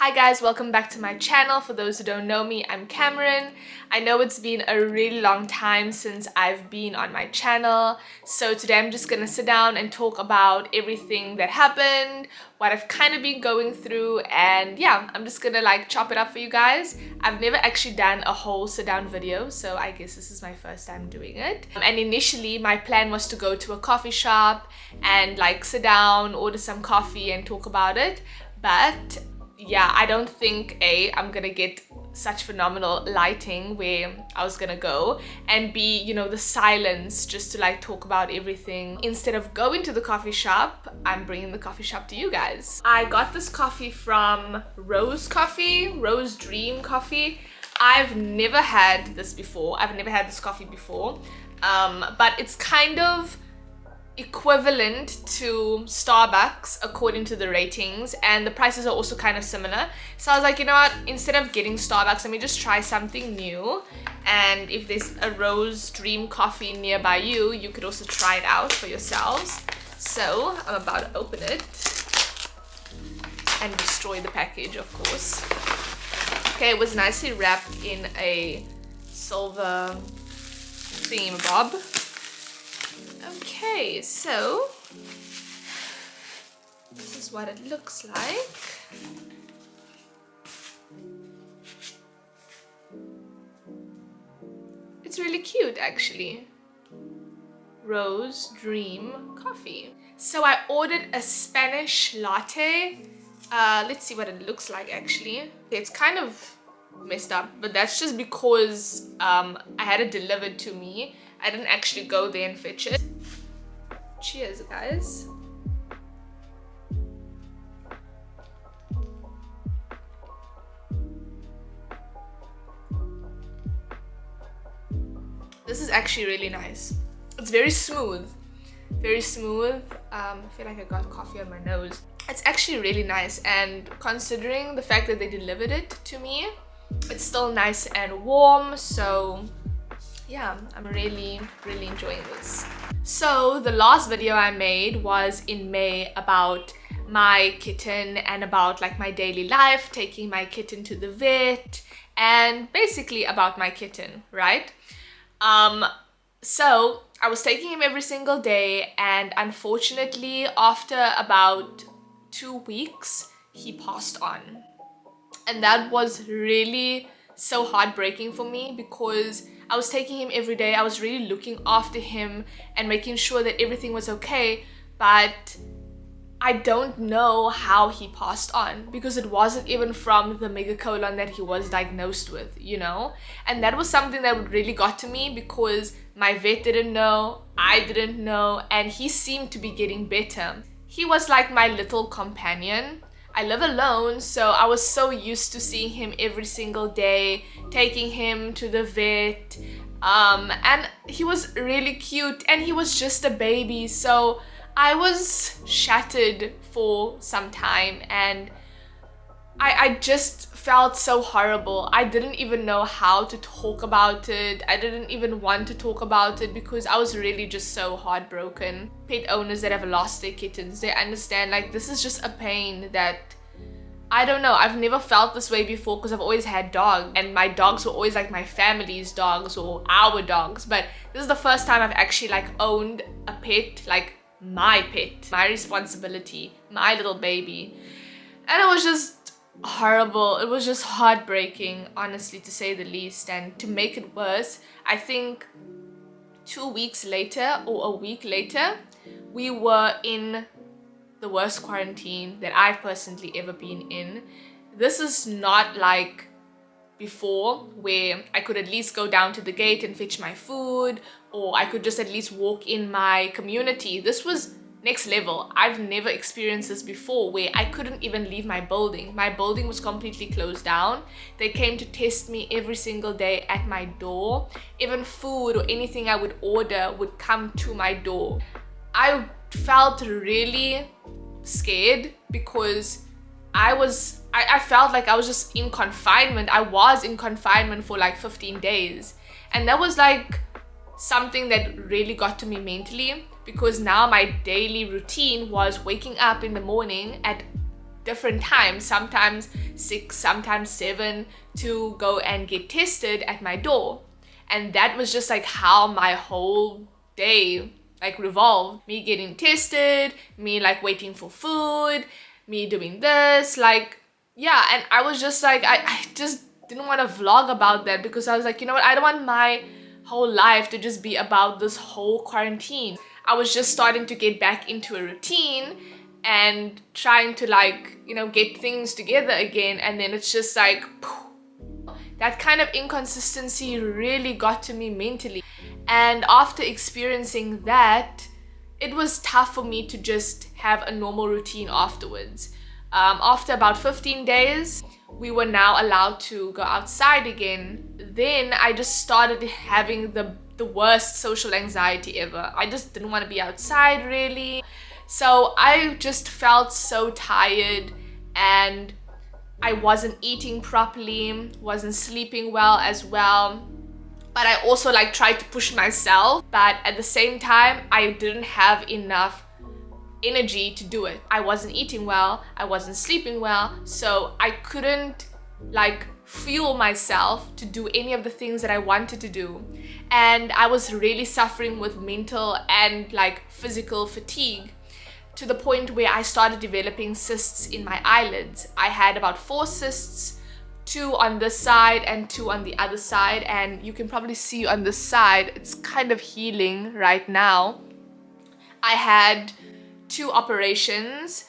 Hi guys, welcome back to my channel. For those who don't know me, I'm Cameron. I know it's been a really long time since I've been on my channel, so today I'm just gonna sit down and talk about everything that happened, what I've kind of been going through, and yeah, I'm just gonna like chop it up for you guys. I've never actually done a whole sit down video, so I guess this is my first time doing it. And initially my plan was to go to a coffee shop and like sit down, order some coffee and talk about it, but yeah, I don't think I'm gonna get such phenomenal lighting where I was gonna go, and B, you know, the silence just to like talk about everything. Instead of going to the coffee shop, I'm bringing the coffee shop to you guys. I got this coffee from Rose Dream Coffee. I've never had this before. I've never had this coffee before, but it's kind of equivalent to Starbucks according to the ratings, and the prices are also kind of similar. So I was like, you know what, instead of getting Starbucks, let me just try something new. And if there's a Rose Dream Coffee nearby you, you could also try it out for yourselves. So I'm about to open it and destroy the package, of course. Okay, it was nicely wrapped in a silver thingamabob. Okay, so this is what it looks like. It's really cute, actually. Rose Dream Coffee. So I ordered a Spanish latte. Let's see what it looks like, actually. It's kind of messed up, but that's just because I had it delivered to me. I didn't actually go there and fetch it. Cheers, guys. This is actually really nice. It's very smooth. Very smooth. I feel like I got coffee on my nose. It's actually really nice, and considering the fact that they delivered it to me, it's still nice and warm, so yeah, I'm really enjoying this. So the last video I made was in May about my kitten and about like my daily life, taking my kitten to the vet, and basically about my kitten, right? So I was taking him every single day, and unfortunately after about 2 weeks he passed on. And that was really so heartbreaking for me, because I was taking him every day. I was really looking after him and making sure that everything was okay, but I don't know how he passed on, because it wasn't even from the megacolon that he was diagnosed with, you know? And that was something that really got to me, because my vet didn't know, I didn't know, and he seemed to be getting better. He was like my little companion. I live alone, so I was so used to seeing him every single day, taking him to the vet, and he was really cute, and he was just a baby, so I was shattered for some time, and I just felt so horrible. I didn't even know how to talk about it. I didn't even want to talk about it, because I was really just so heartbroken. Pet owners that have lost their kittens, they understand, like, this is just a pain that, I don't know, I've never felt this way before, because I've always had dogs, and my dogs were always like my family's dogs or our dogs, but this is the first time I've actually like owned a pet, like my pet, my responsibility, my little baby. And it was just horrible. It was just heartbreaking, honestly, to say the least. And to make it worse, I think 2 weeks later or a week later, we were in the worst quarantine that I've personally ever been in. This is not like before, where I could at least go down to the gate and fetch my food, or I could just at least walk in my community. This was next level. I've never experienced this before, where I couldn't even leave my building. My building was completely closed down. They came to test me every single day at my door. Even food or anything I would order would come to my door. I felt really scared, because I felt like I was just in confinement. I was in confinement for like 15 days. And that was like something that really got to me mentally, because now my daily routine was waking up in the morning at different times, sometimes 6, sometimes 7, to go and get tested at my door. And that was just like how my whole day like revolved. Me getting tested, me like waiting for food, me doing this, like, yeah. And I was just like, I just didn't want to vlog about that, because I was like, you know what, I don't want my whole life to just be about this whole quarantine. I was just starting to get back into a routine and trying to like, you know, get things together again, and then it's just like that kind of inconsistency really got to me mentally. And after experiencing that, it was tough for me to just have a normal routine afterwards. After about 15 days, we were now allowed to go outside again. Then I just started having the worst social anxiety ever. I just didn't want to be outside really. So I just felt so tired, and I wasn't eating properly, wasn't sleeping well as well. But I also like tried to push myself, but at the same time, I didn't have enough energy to do it. I wasn't eating well, I wasn't sleeping well, so I couldn't like fuel myself to do any of the things that I wanted to do. And I was really suffering with mental and like physical fatigue, to the point where I started developing cysts in my eyelids. I had about 4 cysts, 2 on this side and 2 on the other side, and you can probably see on this side it's kind of healing right now. I had 2 operations,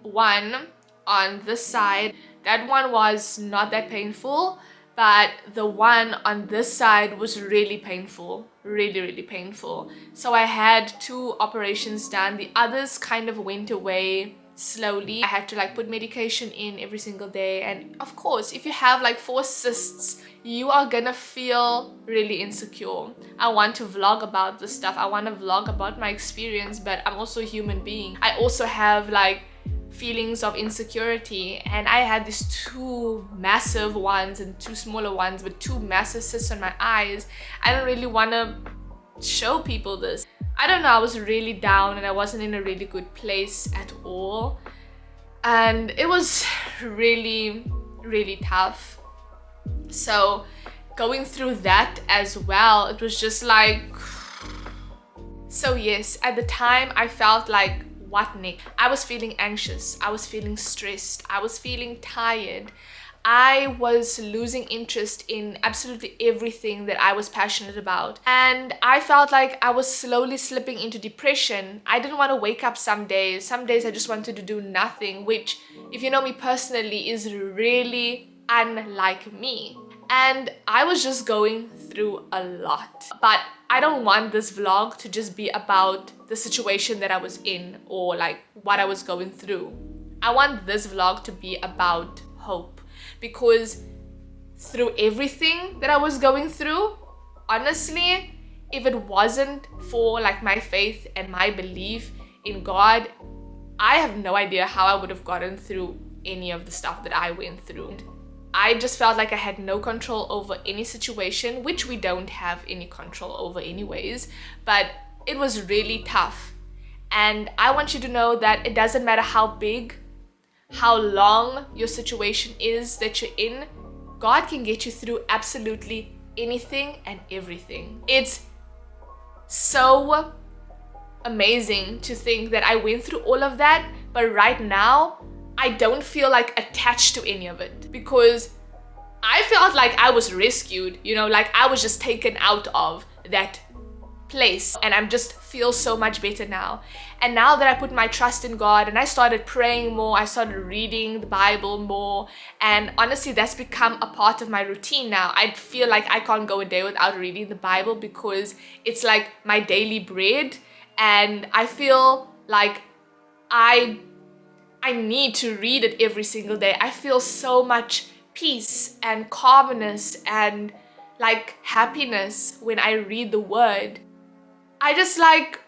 one on this side. That one was not that painful, but the one on this side was really painful, really painful. So I had 2 operations done. The others kind of went away slowly. I had to like put medication in every single day, and of course, if you have like 4 cysts, you are gonna feel really insecure. I want to vlog about this stuff, I want to vlog about my experience, but I'm also a human being. I also have like feelings of insecurity, and I had these 2 massive ones and 2 smaller ones, but 2 massive cysts on my eyes. I don't really want to show people this. I don't know, I was really down and I wasn't in a really good place at all, and it was really tough. So going through that as well, it was just like, so yes, at the time I felt like, what next? I was feeling anxious, I was feeling stressed, I was feeling tired. I was losing interest in absolutely everything that I was passionate about. And I felt like I was slowly slipping into depression. I didn't want to wake up some days. Some days I just wanted to do nothing, which, if you know me personally, is really unlike me. And I was just going through a lot. But I don't want this vlog to just be about the situation that I was in or like what I was going through. I want this vlog to be about hope. Because through everything that I was going through, honestly, if it wasn't for like my faith and my belief in God, I have no idea how I would have gotten through any of the stuff that I went through. I just felt like I had no control over any situation, which we don't have any control over anyways, but it was really tough. And I want you to know that it doesn't matter how big, how long your situation is that you're in, God can get you through absolutely anything and everything. It's so amazing to think that I went through all of that, but right now I don't feel like attached to any of it, because I felt like I was rescued, you know, like I was just taken out of that place, and I'm just feel so much better now. And now that I put my trust in God and I started praying more, I started reading the Bible more, and honestly that's become a part of my routine now. I feel like I can't go a day without reading the Bible, because it's like my daily bread, and I feel like I need to read it every single day. I feel so much peace and calmness and like happiness when I read the word. I just like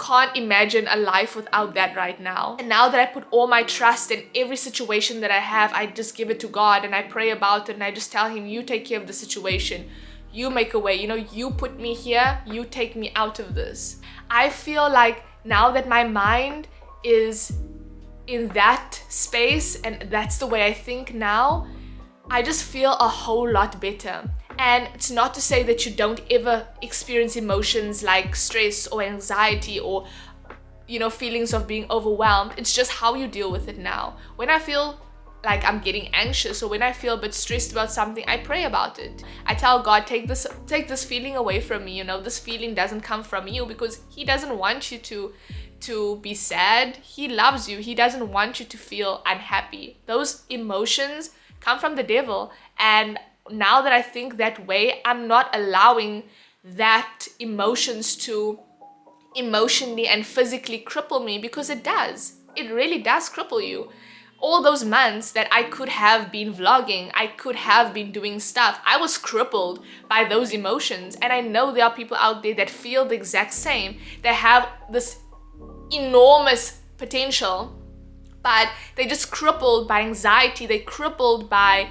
can't imagine a life without that right now. And now that I put all my trust in every situation that I have, I just give it to God and I pray about it, and I just tell him, you take care of the situation, you make a way, you know, you put me here, you take me out of this. I feel like now that my mind is in that space, and that's the way I think now, I just feel a whole lot better. And it's not to say that you don't ever experience emotions like stress or anxiety or, you know, feelings of being overwhelmed. It's just how you deal with it now. When I feel like I'm getting anxious or when I feel a bit stressed about something, I pray about it. I tell God, take this feeling away from me. You know, this feeling doesn't come from you, because He doesn't want you to be sad. He loves you. He doesn't want you to feel unhappy. Those emotions come from the devil. And now that I think that way, I'm not allowing that emotions to emotionally and physically cripple me, because it does. It really does cripple you. All those months that I could have been vlogging, I could have been doing stuff, I was crippled by those emotions. And I know there are people out there that feel the exact same. They have this enormous potential, but they're just crippled by anxiety. They're crippled by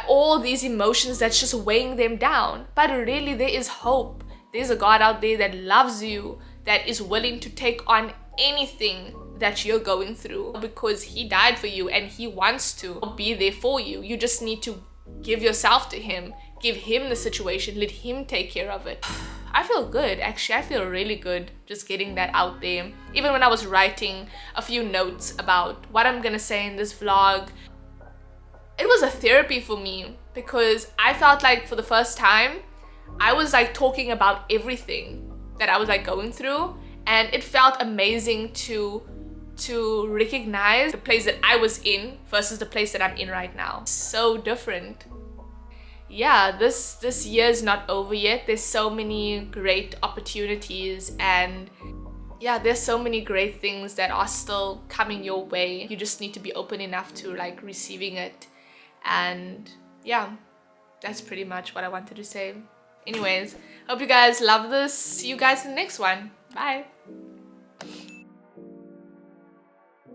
all these emotions that's just weighing them down. But really, there is hope. There's a God out there that loves you, that is willing to take on anything that you're going through, because He died for you and He wants to be there for you. You just need to give yourself to Him, give Him the situation, let Him take care of it. I feel good, actually. I feel really good just getting that out there. Even when I was writing a few notes about what I'm gonna say in this vlog, it was a therapy for me, because I felt like for the first time I was like talking about everything that I was like going through, and it felt amazing to recognize the place that I was in versus the place that I'm in right now. So different. Yeah, this year is not over yet. There's so many great opportunities, and yeah, there's so many great things that are still coming your way. You just need to be open enough to like receiving it. And yeah, that's pretty much what I wanted to say. Anyways, hope you guys love this. See you guys in the next one. Bye.